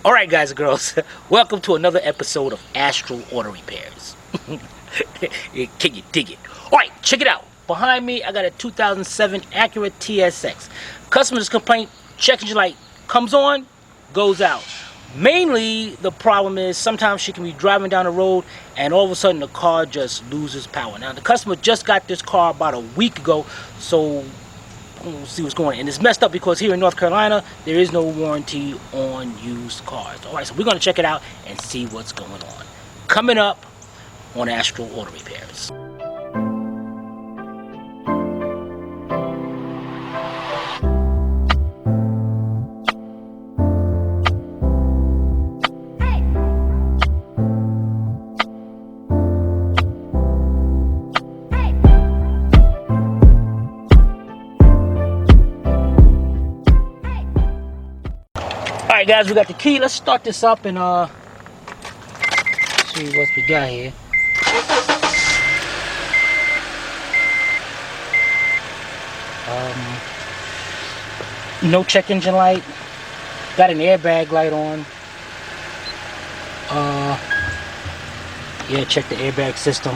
Alright guys and girls, welcome to another episode of Astral Auto Repairs. Can you dig it? Alright, check it out. Behind me, I got a 2007 Acura TSX. Customer's complaint, check engine light comes on, goes out. Mainly, the problem is sometimes she can be driving down the road and all of a sudden the car just loses power. Now, the customer just got this car about a week ago, so we'll see what's going on. And it's messed up because here in North Carolina, there is no warranty on used cars. Alright, so we're going to check it out and see what's going on. Coming up on Astral Auto Repairs. Alright guys, we got the key. Let's start this up and see what we got here. No check engine light. Got an airbag light on. Yeah, check the airbag system.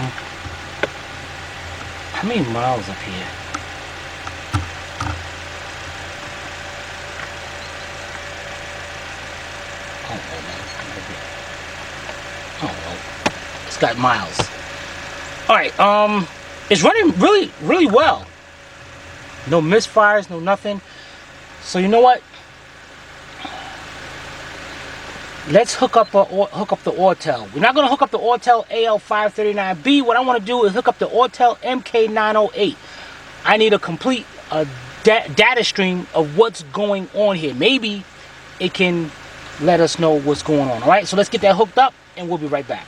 How many miles up here? Oh, it's got miles. Alright, it's running really well. No misfires, no nothing. So you know what? Let's hook up the Autel. We're not gonna hook up the Autel AL539B. What I want to do is hook up the Autel MK908. I need a complete data stream of what's going on here. Maybe it can let us know what's going on. Alright, so let's get that hooked up and we'll be right back.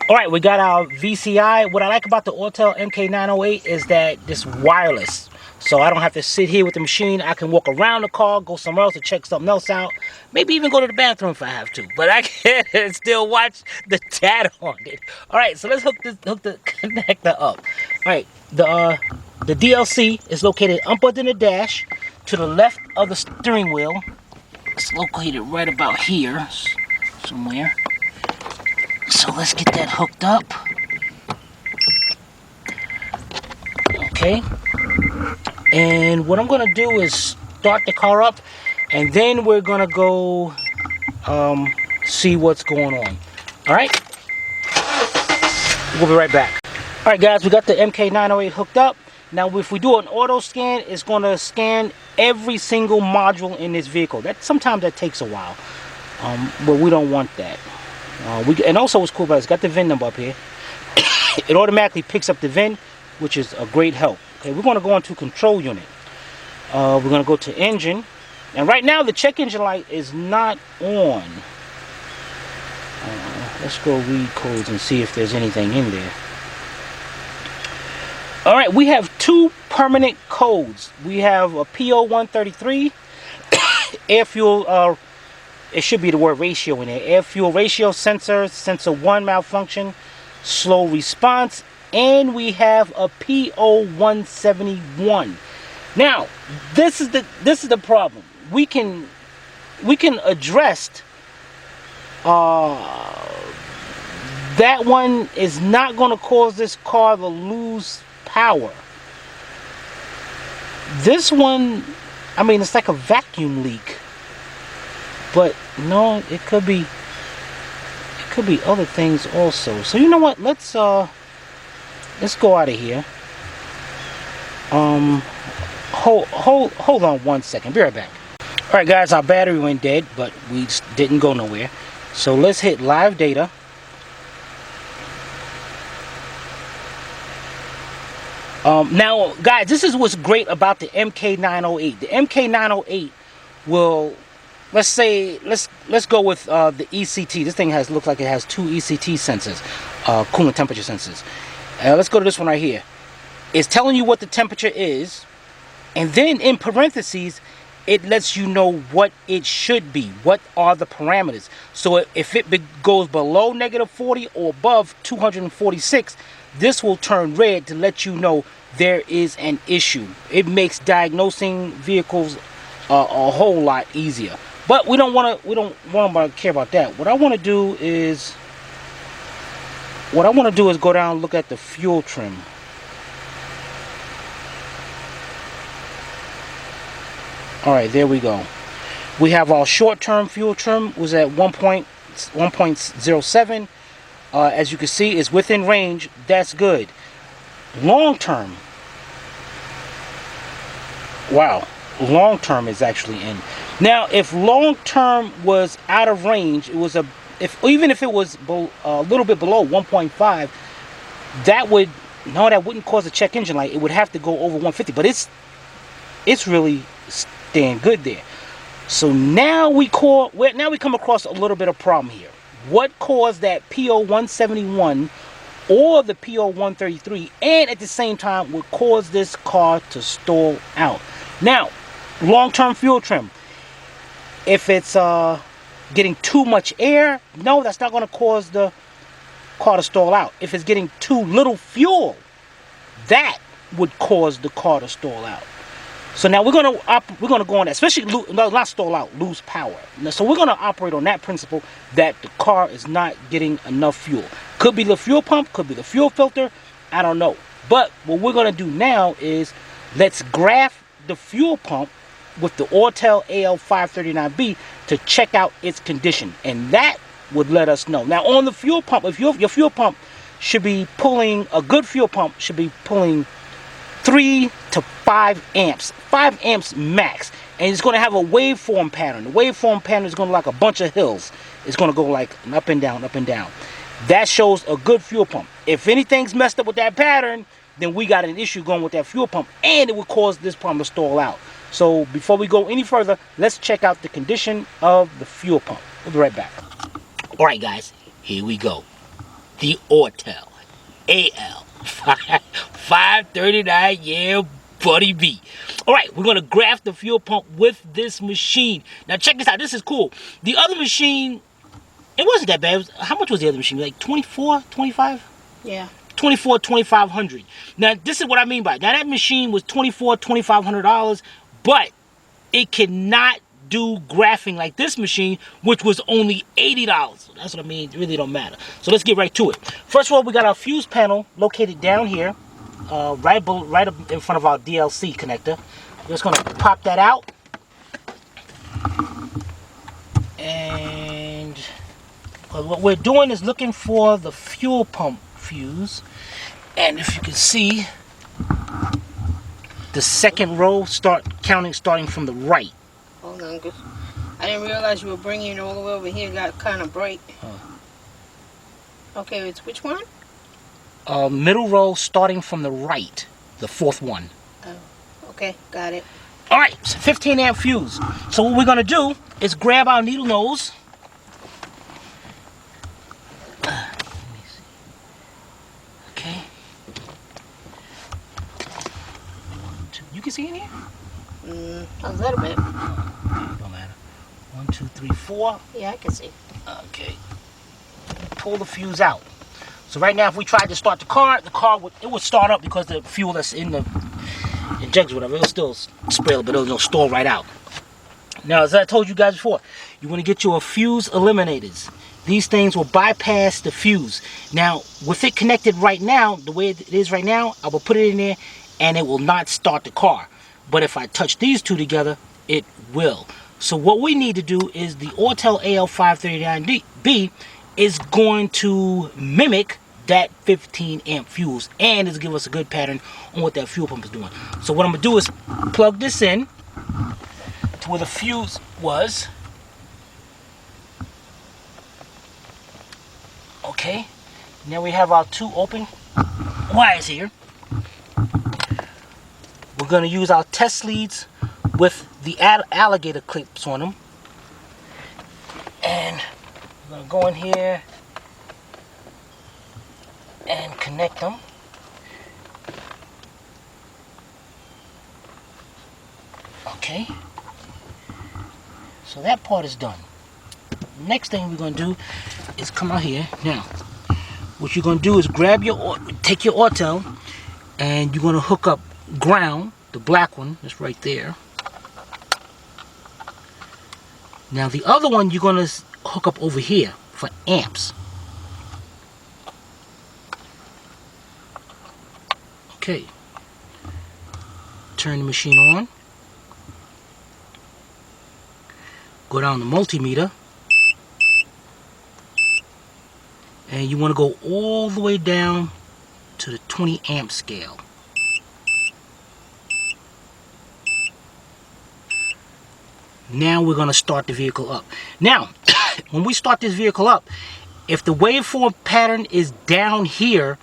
Alright, we got our VCI. What I like about the Autel MK908 is that it's wireless. So I don't have to sit here with the machine. I can walk around the car, go somewhere else to check something else out. Maybe even go to the bathroom if I have to. But I can still watch the data on it. Alright, so let's hook the connector up. Alright, the DLC is located up under the dash to the left of the steering wheel. It's located right about here somewhere. So let's get that hooked up. Okay. And what I'm going to do is start the car up and then we're going to go see what's going on. Alright? We'll be right back. Alright guys, we got the MK908 hooked up. Now if we do an auto scan, it's going to scan every single module in this vehicle. Sometimes that takes a while, but we don't want that. And also what's cool about it, it's got the VIN number up here. It automatically picks up the VIN, which is a great help. Okay, we're going to go into control unit. We're going to go to engine. And right now the check engine light is not on. Let's go read codes and see if there's anything in there. Alright, we have two permanent codes. We have a P0133 air fuel, it should be the word ratio in there. Air fuel ratio sensor, sensor 1 malfunction, slow response, and we have a P0171. Now, this is the problem. We can address that one is not going to cause this car to lose power. This one, I mean, it's like a vacuum leak. But no, it could be other things also. So you know what? Let's go out of here. Hold on one second. Be right back. All right, guys, our battery went dead, but we didn't go nowhere. So let's hit live data. Now, guys, this is what's great about the MK908. The MK908 will, let's go with the ECT. This thing looks like it has two ECT sensors, coolant temperature sensors. Let's go to this one right here. It's telling you what the temperature is, and then in parentheses, it lets you know what it should be. What are the parameters? So if it goes below -40 or above 246, this will turn red to let you know there is an issue. It makes diagnosing vehicles a whole lot easier. But we don't want to care about that. What I want to do is go down and look at the fuel trim. All right, there we go. We have our short-term fuel trim was at 1.07. As you can see, it's within range. That's good. Long-term. Wow. Long-term is actually in. Now, if long-term was out of range, it was even if it was a little bit below 1.5, that wouldn't cause a check engine light. It would have to go over 150, but it's really staying good there. So now we come across a little bit of problem here. What caused that P0171 or the P0133, and at the same time would cause this car to stall out? Now, long-term fuel trim. If it's getting too much air, no, that's not going to cause the car to stall out. If it's getting too little fuel, that would cause the car to stall out. So now we're gonna go on that, especially not stall out, lose power. Now, so we're gonna operate on that principle that the car is not getting enough fuel. Could be the fuel pump, could be the fuel filter, I don't know. But what we're gonna do now is let's graph the fuel pump with the Autel AL539B to check out its condition, and that would let us know. Now on the fuel pump, if your fuel pump should be pulling, a good fuel pump should be pulling 3 to 5 amps, 5 amps max, and it's going to have a waveform pattern. The waveform pattern is going to look like a bunch of hills. It's going to go like an up and down, up and down. That shows a good fuel pump. If anything's messed up with that pattern, then we got an issue going with that fuel pump, and it will cause this pump to stall out. So before we go any further, let's check out the condition of the fuel pump. We'll be right back. All right, guys, here we go. The Autel AL539, yeah, buddy B. All right, we're gonna graph the fuel pump with this machine. Now check this out. This is cool. The other machine, it wasn't that bad. How much was the other machine? Like 24, 25? Yeah. 24, 2,500. Now this is what I mean by it. Now that machine was $24, $2,500, but it cannot do graphing like this machine, which was only $80. So that's what I mean. It really don't matter. So let's get right to it. First of all, we got our fuse panel located down here, right up in front of our DLC connector. We're just gonna pop that out, and what we're doing is looking for the fuel pump fuse. And if you can see, the second row starting from the right. Hold on, cause I didn't realize you were bringing it all the way over here. Got kind of bright. Okay, it's which one? Middle row starting from the right, the fourth one. Oh, okay, got it. All right, it's a 15 amp fuse. So what we're gonna do is grab our needle nose. Let me see. Okay. You can see in here? A little bit. Don't matter. 1, 2, 3, 4. Yeah, I can see. Okay. Pull the fuse out. So right now, if we tried to start the car would start up because the fuel that's in the injector, whatever, it'll still spray a little bit, it'll stall right out. Now, as I told you guys before, you want to get your fuse eliminators. These things will bypass the fuse. Now, with it connected right now, the way it is right now, I will put it in there and it will not start the car. But if I touch these two together, it will. So what we need to do is the Autel AL539B is going to mimic that 15 amp fuse, and it's give us a good pattern on what that fuel pump is doing. So what I'm gonna do is plug this in to where the fuse was. Okay, now we have our two open wires here. We're going to use our test leads with the alligator clips on them. And we're going to go in here and connect them. Okay. So that part is done. Next thing we're going to do is come out here. Now, what you're going to do is take your Autel, and you're going to hook up ground, the black one that's right there. Now the other one you're gonna hook up over here for amps. Okay. Turn the machine on. Go down to multimeter. And you want to go all the way down to the 20 amp scale. Now we're going to start the vehicle up. Now, when we start this vehicle up, if the waveform pattern is down here,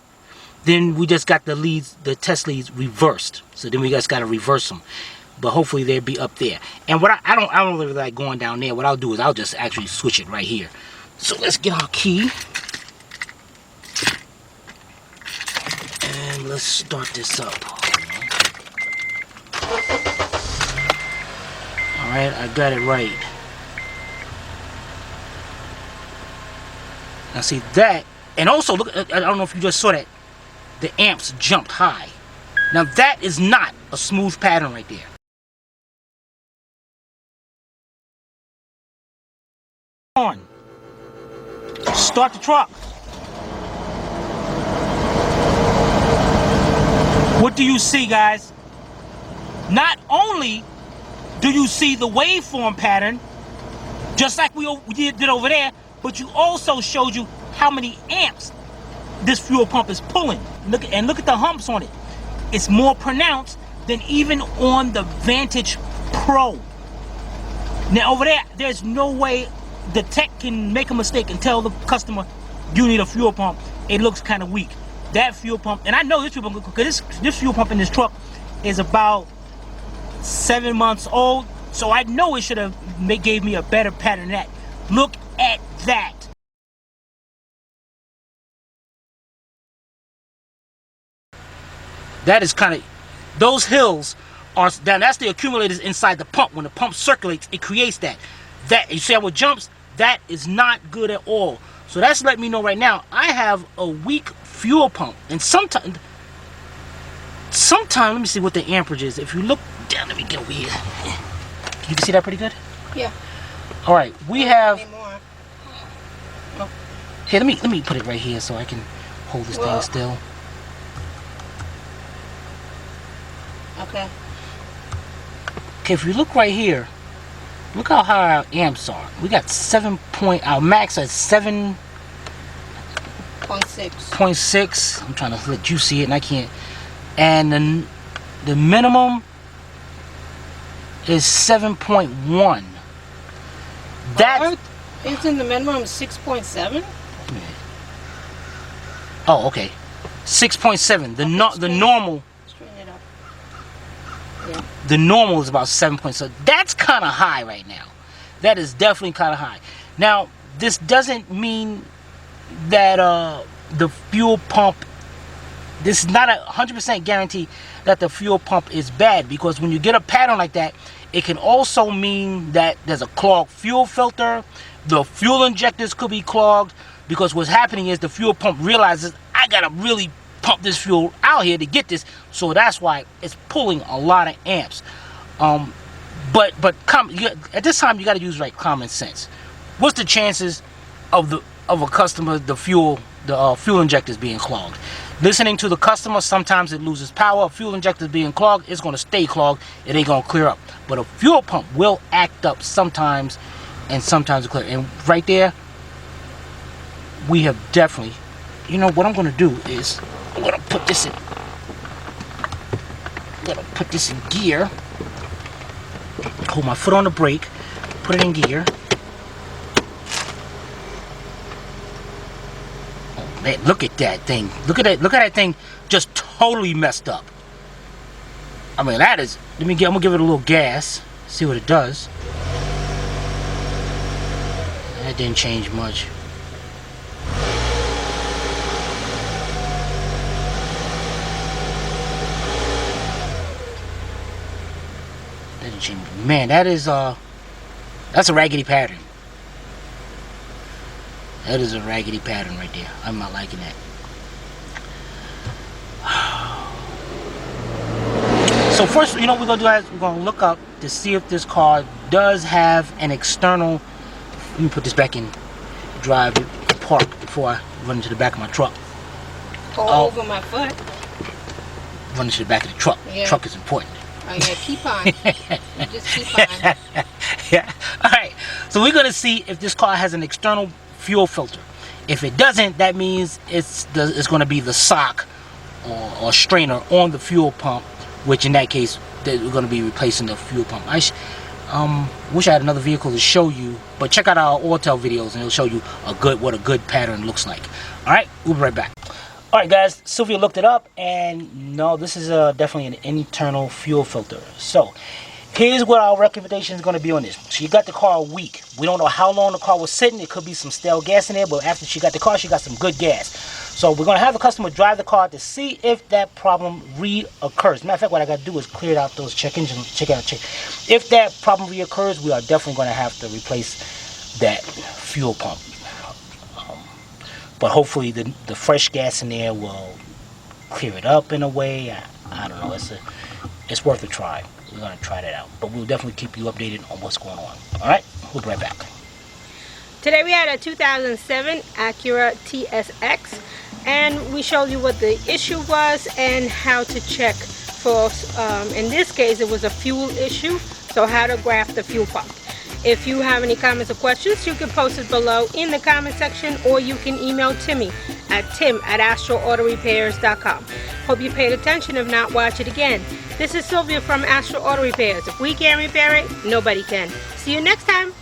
then we just got the leads, the test leads reversed. So then we just got to reverse them. But hopefully they'll be up there. And what I don't really like going down there. What I'll do is I'll just actually switch it right here. So let's get our key. And let's start this up. Alright, I got it right. Now see that, and also look, I don't know if you just saw that, the amps jumped high. Now that is not a smooth pattern right there. On. Start the truck. What do you see, guys? Not only do you see the waveform pattern, just like we did over there, but you also showed you how many amps this fuel pump is pulling. Look at the humps on it. It's more pronounced than even on the Vantage Pro. Now over there, there's no way the tech can make a mistake and tell the customer you need a fuel pump. It looks kind of weak. That fuel pump, and I know this fuel pump, because this fuel pump in this truck is about 7 months old, so I know it should have gave me a better pattern than that. Look at that. That is kind of, those hills are down. That's the accumulators inside the pump. When the pump circulates, it creates that. That, you see how it jumps? That is not good at all. So that's letting me know right now I have a weak fuel pump. And sometimes, let me see what the amperage is. If you look down, let me get over here. You can see that pretty good? Yeah. All right, we have. Oh. Here, let me put it right here so I can hold this thing still. Okay. Okay, if you look right here, look how high our amps are. We got our max at 7.6. I'm trying to let you see it, and I can't. And the minimum is 7.1. That isn't the minimum 6.7? Oh, okay. 6.7. The normal. Straighten it up. Yeah. The normal is about 7.7. That's kind of high right now. That is definitely kind of high. Now, this doesn't mean that the fuel pump, this is not a 100% guarantee that the fuel pump is bad, because when you get a pattern like that, it can also mean that there's a clogged fuel filter. The fuel injectors could be clogged, because what's happening is the fuel pump realizes I gotta really pump this fuel out here to get this, so that's why it's pulling a lot of amps. But at this time you got to use like common sense. What's the chances of a customer, the fuel injectors being clogged? Listening to the customer, sometimes it loses power. A fuel injector being clogged, it's going to stay clogged. It ain't going to clear up. But a fuel pump will act up sometimes, and sometimes it clear. And right there, we have definitely. You know what I'm going to do is I'm going to put this in gear. Hold my foot on the brake, put it in gear. Oh man, look at that thing. Look at that thing just totally messed up. I mean, that is, I'm gonna give it a little gas, see what it does. That didn't change much. Man, that's a raggedy pattern. That is a raggedy pattern right there. I'm not liking that. So first, you know what we're gonna do is we're gonna look up to see if this car does have an external. Let me put this back in drive park before I run into the back of my truck. Over my foot. Run into the back of the truck. Yeah. Truck is important. Oh yeah, keep on. You just keep on. Yeah. All right. So we're gonna see if this car has an external fuel filter. If it doesn't, that means it's going to be the sock or strainer on the fuel pump, which in that case we're going to be replacing the fuel pump. I wish I had another vehicle to show you, but check out our Autel videos and it'll show you what a good pattern looks like. All right, we'll be right back. All right, guys, Sylvia looked it up, and no, this is definitely an internal fuel filter. So here's what our recommendation is going to be on this. So you got the car a week. We don't know how long the car was sitting. It could be some stale gas in there, but after she got the car, she got some good gas. So we're going to have the customer drive the car to see if that problem reoccurs. Matter of fact, what I got to do is clear out those check engines, check out. If that problem reoccurs, we are definitely going to have to replace that fuel pump. But hopefully the fresh gas in there will clear it up in a way. I don't know. It's worth a try. We're going to try that out. But we'll definitely keep you updated on what's going on. All right? We'll be right back. Today we had a 2007 Acura TSX, and we showed you what the issue was and how to check for, in this case it was a fuel issue, so how to graph the fuel pump. If you have any comments or questions, you can post it below in the comment section, or you can email Timmy at tim@AstralAutoRepairs.com. Hope you paid attention. If not, watch it again. This is Sylvia from Astral Auto Repairs. If we can't repair it, nobody can. See you next time.